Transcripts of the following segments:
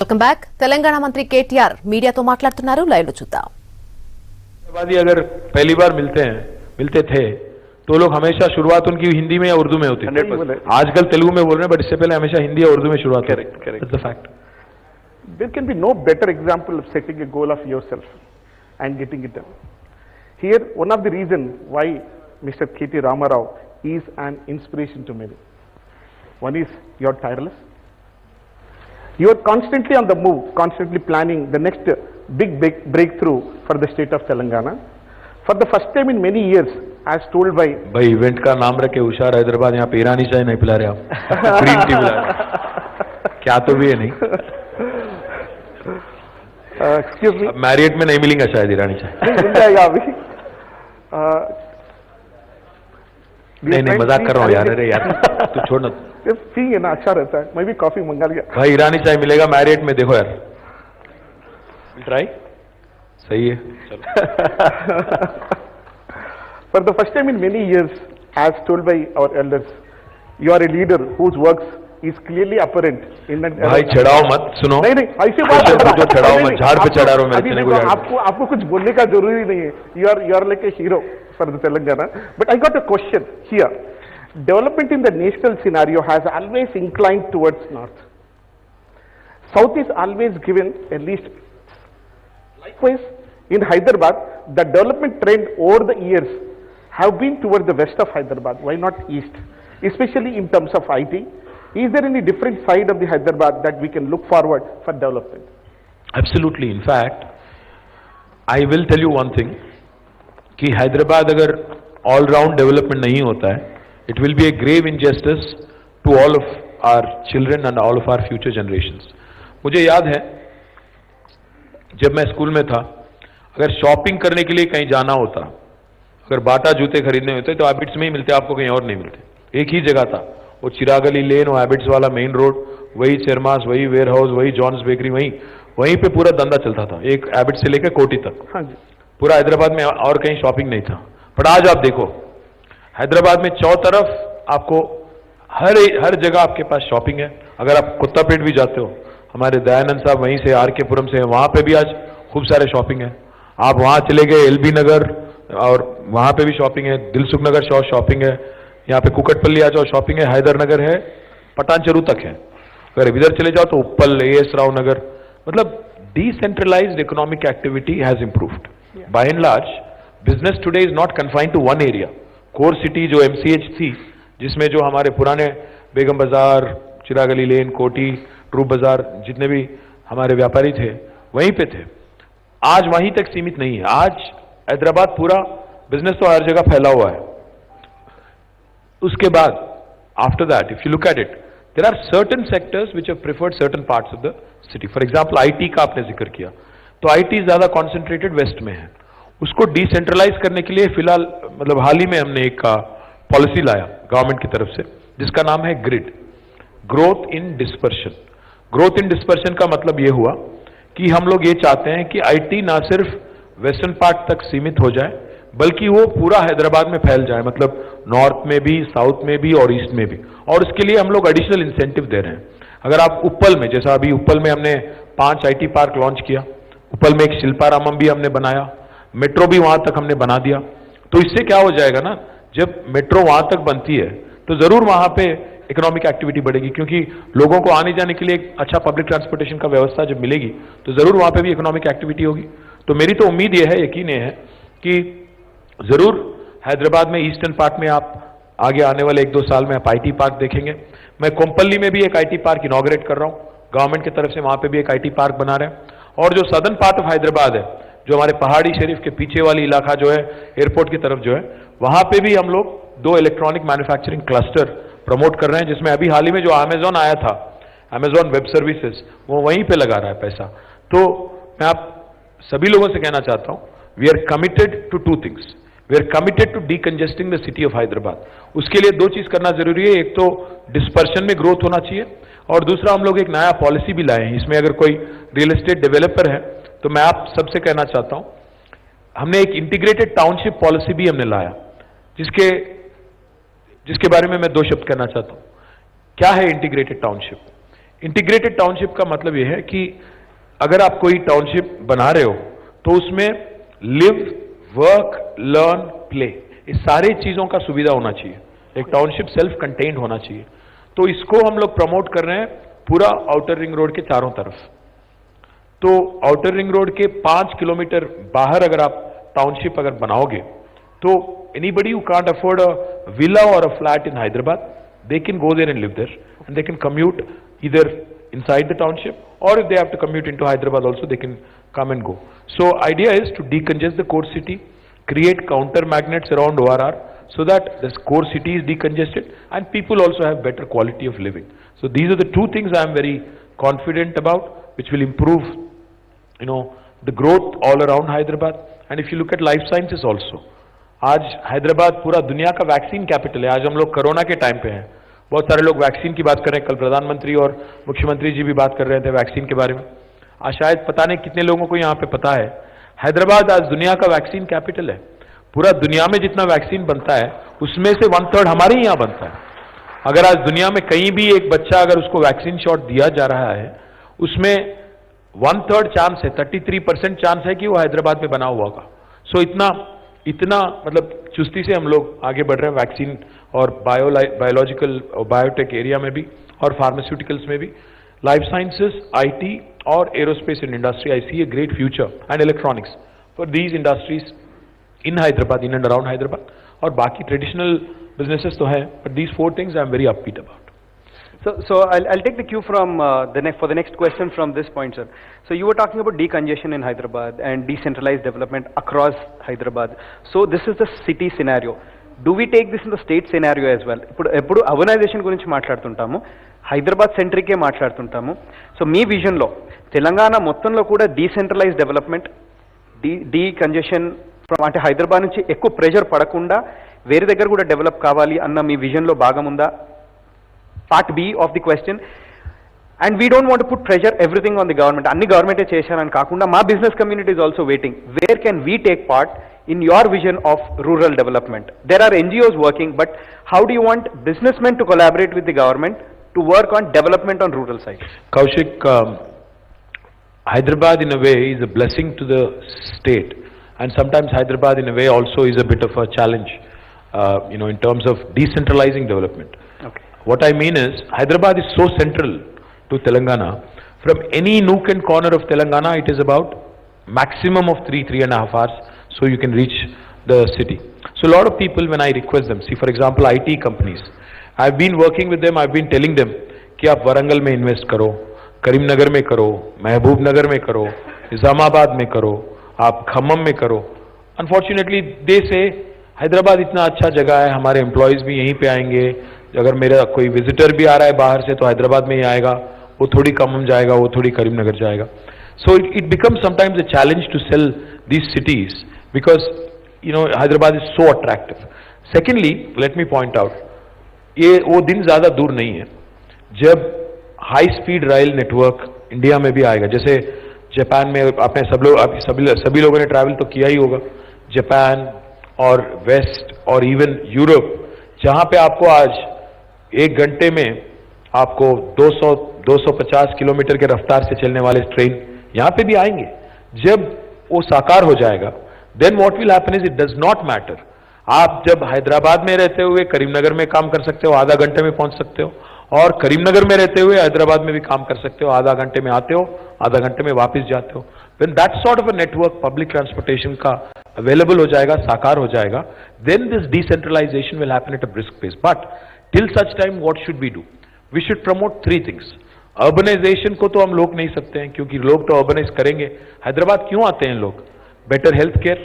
Welcome back. Telangana మంత్రి కేటీఆర్ మీడియాతో మాట్లాడుతున్నారు. లైవ్ లో చూద్దాం. अगर पहली बार मिलते थे तो लोग हमेशा शुरुआत उनकी हिंदी में या उर्दू में होती थी. आजकल तेलुगु में बोल रहे हैं, बट इससे पहले हमेशा हिंदी या उर्दू में शुरुआत. Correct. That's the fact. There can be no better example of setting a goal of yourself and getting it done. Here, one of the reasons why Mr. K.T. Ramarao is an inspiration to many. One is you're tireless. You're constantly on the move, constantly planning the next big breakthrough for the state of Telangana. For the first time in many years, as told by... भाई event का नाम रखे हुशार हैदराबाद, यहाँ पे ईरानी चाय नहीं पिला रहे आप, ग्रीन टी पिला रहे. क्या तो भी है नहीं. Excuse me. मैरियट में नहीं मिलेगा शायद ईरानी चाय. मिल जाएगा अभी. नहीं मजाक कर रहा हूँ यार. अरे यार तू छोड़ ना. ठीक है ना, अच्छा रहता है. मैं भी कॉफी मंगा लिया. भाई ईरानी चाय मिलेगा मैरियट में, देखो यार. ट्राई. सही है. चलो. For the first time in many years, as told by our elders, you are a leader whose works is clearly apparent in that. भाई चढ़ाओ मत, सुनो. नहीं ऐसी बात कर रहा हूं. चढ़ाओ मत, झाड़ पे चढ़ा रहा हूं मैं. आपको कुछ बोलने का जरूरी नहीं है. You are like a hero for the Telangana. But I got a question here. Development in the national scenario has always inclined towards north. South is always given a least. Likewise, in Hyderabad, the development trend over the years have been towards the west of Hyderabad. Why not east? Especially in terms of IT. Is there any different side of the Hyderabad that we can look forward for development? Absolutely. In fact, I will tell you one thing. कि हैदराबाद अगर all round development नहीं होता है, it will be a grave injustice to all of our children and all of our future generations. मुझे याद है जब मैं स्कूल में था, अगर शॉपिंग करने के लिए कहीं जाना होता, अगर बाटा जूते खरीदने होते तो हैबिट्स में ही मिलते, आपको कहीं और नहीं मिलते. एक ही जगह था, वो चिरागली लेन, वो हैबिट्स वाला मेन रोड, वही चेरमास, वही वेयर हाउस, वही जॉन्स बेकरी, वहीं पे पूरा धंधा चलता था, एक हैबिट्स से लेकर कोटी तक. हाँ जी. पूरा हैदराबाद में और कहीं शॉपिंग नहीं था. पर आज आप देखो हैदराबाद में चौतरफ आपको हर जगह आपके पास शॉपिंग है. अगर आप कुत्तापेट भी जाते हो, हमारे दयानंद साहब वहीं से आर के पुरम से, वहां पे भी आज खूब सारे शॉपिंग है. आप वहां चले गए एलबी नगर, और वहां पे भी शॉपिंग है. दिलसुख नगर शॉपिंग है. यहाँ पे कुकटपल्ली आ जाओ शॉपिंग है. हैदर नगर है, पटानचरू तक है. अगर इधर चले जाओ तो उप्पल, एएस राव नगर. मतलब decentralised economic activity has improved. By and large business today is not confined to one area. Core city जो एमसीएच थी, जिसमें जो हमारे पुराने बेगम बाजार, चिरागली लेन, कोटी, ट्रूप बाजार, जितने भी हमारे व्यापारी थे वहीं पे थे, आज वहीं तक सीमित नहीं है. आज हैदराबाद पूरा बिजनेस तो हर जगह फैला हुआ है. उसके बाद after that if you look at it, there are certain sectors which have preferred certain parts of the city. For example IT का आपने जिक्र किया, तो आईटी ज्यादा कॉन्सेंट्रेटेड वेस्ट में है. उसको डिसेंट्रलाइज करने के लिए फिलहाल मतलब हाल ही में हमने एक पॉलिसी लाया गवर्नमेंट की तरफ से, जिसका नाम है grid, growth in dispersion. Growth in dispersion का मतलब यह हुआ कि हम लोग ये चाहते हैं कि आईटी ना सिर्फ वेस्टर्न पार्ट तक सीमित हो जाए, बल्कि वो पूरा हैदराबाद में फैल जाए. मतलब नॉर्थ में भी, साउथ में भी और ईस्ट में भी. और उसके लिए हम लोग एडिशनल इंसेंटिव दे रहे हैं. अगर आप उप्पल में, जैसा अभी उप्पल में हमने 5 आईटी पार्क लॉन्च किया, उप्पल में एक शिल्पारामम भी हमने बनाया, मेट्रो भी वहां तक हमने बना दिया. तो इससे क्या हो जाएगा ना, जब मेट्रो वहां तक बनती है तो जरूर वहां पे इकोनॉमिक एक्टिविटी बढ़ेगी, क्योंकि लोगों को आने जाने के लिए एक अच्छा पब्लिक ट्रांसपोर्टेशन का व्यवस्था जब मिलेगी तो जरूर वहां पे भी इकोनॉमिक एक्टिविटी होगी. तो मेरी तो उम्मीद यह है, यकीन ये है कि जरूर हैदराबाद में ईस्टर्न पार्ट में आप आगे आने वाले 1-2 साल में आप आईटी पार्क देखेंगे. मैं कोम्पल्ली में भी एक आईटी पार्क इनॉग्रेट कर रहा हूं गवर्नमेंट की तरफ से, वहां पे भी एक आईटी पार्क बना रहे हैं. और जो सदर्न पार्ट ऑफ हैदराबाद है, जो हमारे पहाड़ी शरीफ के पीछे वाली इलाका जो है एयरपोर्ट की तरफ जो है, वहां पे भी हम लोग 2 इलेक्ट्रॉनिक मैन्युफैक्चरिंग क्लस्टर प्रमोट कर रहे हैं, जिसमें अभी हाल ही में जो अमेजॉन आया था, अमेजॉन वेब सर्विसेज, वो वहीं पे लगा रहा है पैसा. तो मैं आप सभी लोगों से कहना चाहता हूं, we are committed to 2 things. We are committed to decongesting the city of Hyderabad. उसके लिए 2 चीज करना जरूरी है. एक तो डिस्पर्शन में ग्रोथ होना चाहिए, और दूसरा हम लोग एक नया पॉलिसी भी लाए हैं. इसमें अगर कोई रियल एस्टेट डेवलपर है तो मैं आप सबसे कहना चाहता हूं, हमने एक इंटीग्रेटेड टाउनशिप पॉलिसी भी हमने लाया, जिसके बारे में मैं 2 शब्द कहना चाहता हूं. क्या है इंटीग्रेटेड टाउनशिप? इंटीग्रेटेड टाउनशिप का मतलब यह है कि अगर आप कोई टाउनशिप बना रहे हो तो उसमें लिव, वर्क, लर्न, प्ले, इस सारी चीजों का सुविधा होना चाहिए। एक टाउनशिप सेल्फ कंटेन्ड होना चाहिए। तो इसको हम लोग प्रमोट कर रहे हैं पूरा आउटर रिंग रोड के चारों तरफ। तो आउटर रिंग रोड के 5 किलोमीटर बाहर अगर आप टाउनशिप अगर बनाओगे तो anybody who can't afford a villa और a flat in Hyderabad, they can go there and live there, and they can commute either inside the township, or if they have to commute into Hyderabad also, they can come and go. So idea is to decongest the core city, create counter magnets around ORR so that this core city is decongested and people also have better quality of living. So these are the two things I am very confident about, which will improve, the growth all around Hyderabad. And if you look at life sciences also, आज हैदराबाद पूरा दुनिया का vaccine capital है। आज हम लोग corona के time पे हैं, बहुत सारे लोग वैक्सीन की बात कर रहे हैं। कल प्रधानमंत्री और मुख्यमंत्री जी भी बात कर रहे थे वैक्सीन के बारे में। आज शायद पता नहीं कितने लोगों को यहाँ पे पता है, हैदराबाद आज दुनिया का वैक्सीन कैपिटल है। पूरा दुनिया में जितना वैक्सीन बनता है उसमें से 1/3 हमारे ही यहाँ बनता है। अगर आज दुनिया में कहीं भी एक बच्चा अगर उसको वैक्सीन शॉट दिया जा रहा है, उसमें 1/3 चांस है, 33% चांस है कि वो हैदराबाद में बना हुआ होगा। सो इतना मतलब चुस्ती से हम लोग आगे बढ़ रहे हैं वैक्सीन और बायोलॉजिकल और बायोटेक एरिया में भी और फार्मास्यूटिकल्स में भी। लाइफ साइंसेस, आईटी और aerospace in industry, I see a great future and electronics for these industries in Hyderabad, in and around Hyderabad. और बाकी ट्रेडिशनल बिजनेसेस तो है, but these 4 things I am very upbeat about. So I'll take the cue from for the next question from this point, sir. So you were talking about decongestion in Hyderabad and decentralized development across Hyderabad. So this is the city scenario. Do we take this in the state scenario as well? ఇప్పుడు urbanization గురించి మాట్లాడుతుంటాము, Hyderabad సెంట్రికే మాట్లాడుతుంటాము. So మీ విజన్లో తెలంగాణ మొత్తంలో కూడా decentralise development, decongestion అంటే హైదరాబాద్ నుంచి ఎక్కువ pressure పడకుండా వేరే దగ్గర కూడా డెవలప్ కావాలి అన్న మీ విజన్లో భాగం ఉందా? Part B of the question, and we don't want to put pressure everything on the government. Anni government chesarani kaakunda ma business community is also waiting. Where can we take part in your vision of rural development? There are NGOs working, but how do you want businessmen to collaborate with the government to work on development on rural sites? Kaushik, Hyderabad in a way is a blessing to the state, and sometimes Hyderabad in a way also is a bit of a challenge, in terms of decentralizing development. Okay. What I mean is, Hyderabad is so central to Telangana. From any nook and corner of Telangana, it is about maximum of 3.5 hours, so you can reach the city. So a lot of people, when I request them, see for example IT companies, I've been working with them, I've been telling them कि आप वरंगल में invest करो, करीमनगर में करो, महबूब नगर में करो, निजामाबाद में करो, आप खम्मम में करो. Unfortunately, they say हैदराबाद इतना अच्छा जगह है, हमारे एम्प्लॉयज भी यहीं पे आएंगे, अगर मेरा कोई विजिटर भी आ रहा है बाहर से तो हैदराबाद में ही आएगा, वो थोड़ी खम्मम जाएगा, वो थोड़ी करीमनगर जाएगा. So it becomes sometimes a challenge to sell these cities because Hyderabad is so attractive. Secondly, let me point out, ये वो दिन ज्यादा दूर नहीं है जब high speed rail network India में भी आएगा. जैसे जापान में आपने सभी लोगों ने ट्रैवल तो किया ही होगा, जापान और वेस्ट और इवन यूरोप, जहां पे आपको आज 1 घंटे में आपको 200-250 किलोमीटर के रफ्तार से चलने वाले ट्रेन यहां पे भी आएंगे. जब वो साकार हो जाएगा, then what will happen is it does not matter. आप जब हैदराबाद में रहते हुए करीमनगर में काम कर सकते हो, आधा घंटे में पहुंच सकते हो, और करीमनगर में रहते हुए हैदराबाद में भी काम कर सकते हो, आधा घंटे में आते हो, आधा घंटे में वापस जाते हो. When that sort of a network public transportation का available हो जाएगा, साकार हो जाएगा, then this decentralization will happen at a brisk pace. But till such time, what should we do? We should promote 3 things. Urbanization को तो हम रोक नहीं सकते हैं, क्योंकि लोग तो urbanize करेंगे. हैदराबाद क्यों आते हैं लोग? Better healthcare,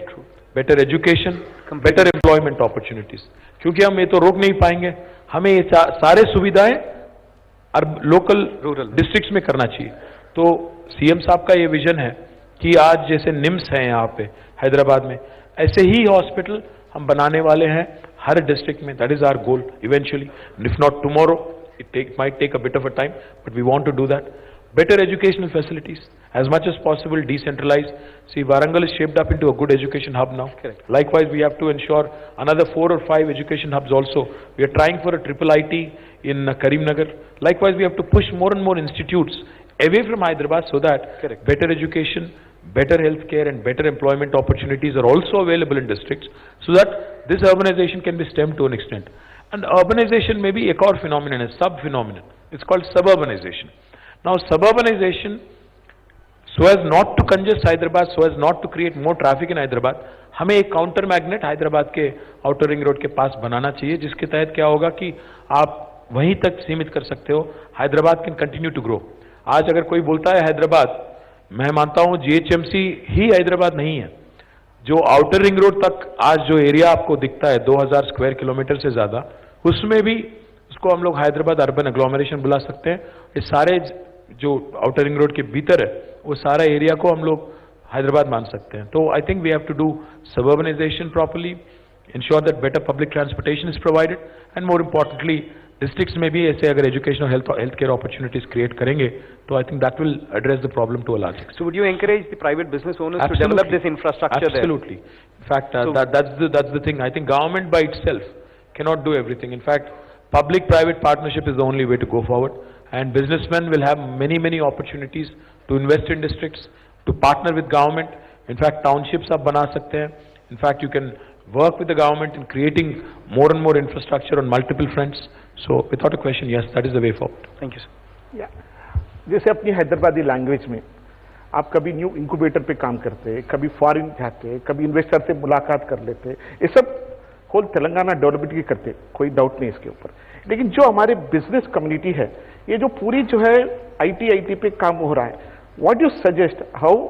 better education, better employment opportunities. क्योंकि हम ये तो रोक नहीं पाएंगे. हमें ये सारे सुविधाएं लोकल रूरल डिस्ट्रिक्ट्स में करना चाहिए. तो सीएम साहब का ये विजन है कि आज जैसे निम्स है यहाँ पे हैदराबाद में, ऐसे ही हॉस्पिटल हम बनाने वाले हैं हर डिस्ट्रिक्ट में. That is our goal eventually, if not tomorrow, it might take a bit of a time, but we want to do that. better educational facilities, as much as possible decentralized. See, Warangal is shaped up into a good education hub now. Correct. Likewise, we have to ensure another 4 or 5 education hubs also. We are trying for a triple IT in Karimnagar. Likewise, we have to push more and more institutes away from Hyderabad so that Correct. better education, better healthcare and better employment opportunities are also available in districts so that this urbanization can be stemmed to an extent. And urbanization may be a core phenomenon, a sub-phenomenon. It's called suburbanization. Now, suburbanization, so as not to congest Hyderabad, so as not to create more traffic in Hyderabad, हमें एक counter magnet Hyderabad के outer ring road के पास बनाना चाहिए, जिसके तहत क्या होगा कि आप वहीं तक सीमित कर सकते हो. Hyderabad can continue to grow. आज अगर कोई बोलता है हैदराबाद, मैं मानता हूं जीएचएमसी ही हैदराबाद नहीं है. जो आउटर रिंग रोड तक आज जो एरिया आपको दिखता है 2000 स्क्वायर किलोमीटर से ज्यादा, उसमें भी उसको हम लोग हैदराबाद अर्बन एग्लोमरेशन बुला सकते हैं. ये सारे जो आउटर रिंग रोड के भीतर है वो सारा एरिया को हम लोग हैदराबाद मान सकते हैं. तो I think we have to do suburbanization properly, ensure that better public transportation is provided, and more importantly, districts में भी ऐसे अगर education और healthcare opportunities create करेंगे, तो I think that will address the problem to a large extent. So would you encourage the private business owners to develop this infrastructure there? Absolutely. In fact, that's the thing. I think government by itself cannot do everything. In fact, public-private partnership is the only way to go forward, and businessmen will have many opportunities to invest in districts, to partner with government. In fact, townships आप बना सकते हैं. In fact, you can work with the government in creating more and more infrastructure on multiple fronts. So, without a question, yes, that is the way forward. Thank you, sir. Yeah. जैसे अपनी Hyderabadi language में आप कभी new incubator पे काम करते, कभी foreign जाते, कभी इन्वेस्टर से मुलाकात कर लेते, ये सब होल तेलंगाना डेवलपमेंट की करते, कोई डाउट नहीं इसके ऊपर. लेकिन जो हमारे बिजनेस कम्युनिटी है, ये जो पूरी जो है आईटी पे काम हो रहा है, what you suggest how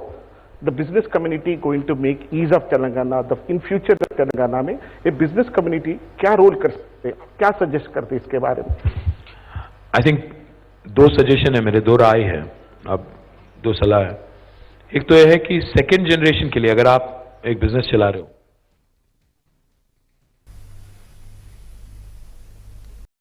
the business community going to make ease of Telangana, in future Telangana में a business community क्या रोल कर सकते हैं, क्या सजेस्ट करते हैं इसके बारे में? I think 2 सजेशन है मेरे, 2 राय है, अब 2 सलाह है. एक तो यह है कि सेकेंड जनरेशन के लिए अगर आप एक बिजनेस चला रहे हो